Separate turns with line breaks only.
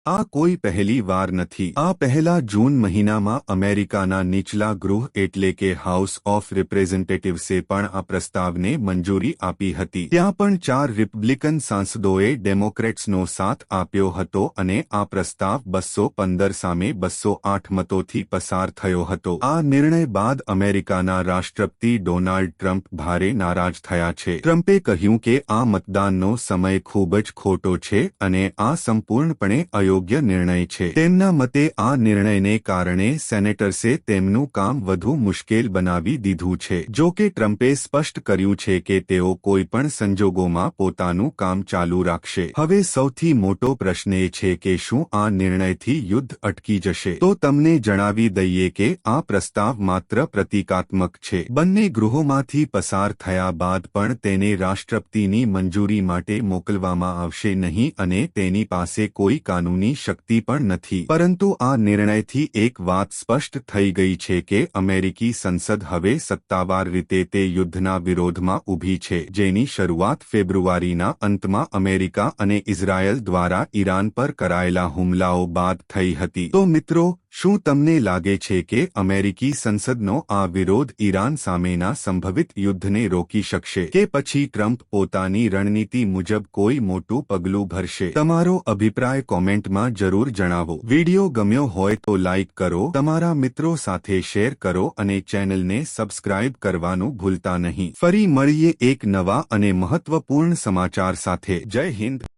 આ કોઈ પહેલી વાર નથી। આ પહેલા જૂન મહિનામાં અમેરિકાના નીચલા ગૃહ એટલે કે હાઉસ ઓફ રિપ્રેઝેન્ટેટિવ્સે પણ આ પ્રસ્તાવને મંજૂરી આપી હતી। ત્યાં પણ 4 રિપબ્લિકન સાંસદોએ ડેમોક્રેટ્સનો સાથ આપ્યો હતો અને આ પ્રસ્તાવ 215 સામે 208 મતોથી પસાર થયો હતો। આ નિર્ણય બાદ અમેરિકાના રાષ્ટ્રપતિ ડોનાલ્ડ ટ્રમ્પ ભારે નારાજ થયા છે। ટ્રમ્પે કહ્યું કે આ મતદાનનો સમય ખૂબ જ ખોટો છે અને આ સંપૂર્ણપણે યોગ્ય નિર્ણય છે। તેમના મતે આ નિર્ણયને કારણે સેનેટર્સે તેમનું કામ વધુ મુશ્કેલ બનાવી દીધું છે। જો કે ટ્રમ્પે સ્પષ્ટ કર્યું છે કે તેઓ કોઈપણ સંજોગોમાં પોતાનું કામ ચાલુ રાખશે। હવે સૌથી મોટો પ્રશ્ન એ છે કે શું આ નિર્ણયથી યુદ્ધ અટકી જશે? તો તમને જણાવી દઈએ કે આ પ્રસ્તાવ માત્ર પ્રતીકાત્મક છે। બંને ગૃહોમાંથી પસાર થયા બાદ પણ તેને રાષ્ટ્રપતિની મંજૂરી માટે મોકલવામાં આવશે નહીં અને તેની પાસે કોઈ કાનૂની શક્તિ પણ નથી। પરંતુ આ નિર્ણયથી એક વાત સ્પષ્ટ થઈ ગઈ છે કે અમેરિકી સંસદ હવે સત્તાવાર રીતે તે યુદ્ધના વિરોધમાં ઊભી છે જેની શરૂઆત ફેબ્રુઆરીના અંતમાં અમેરિકા અને ઇઝરાયલ દ્વારા ઈરાન પર કરાયેલા હુમલાઓ બાદ થઈ હતી। તો મિત્રો, શું તમને લાગે છે કે અમેરિકી સંસદનો આ વિરોધ ઈરાન સામેના સંભવિત યુદ્ધને રોકી શકશે કે પછી ટ્રમ્પ પોતાની રણનીતિ મુજબ કોઈ મોટું પગલું ભરશે? તમારો અભિપ્રાય કોમેન્ટમાં જરૂર જણાવો। વિડિયો ગમ્યો હોય તો લાઇક કરો, તમારા મિત્રો સાથે શેર કરો અને ચેનલને સબસ્ક્રાઇબ કરવાનું ભૂલતા નહીં। ફરી મળીએ એક નવા અને મહત્વપૂર્ણ સમાચાર સાથે। જય હિન્દ।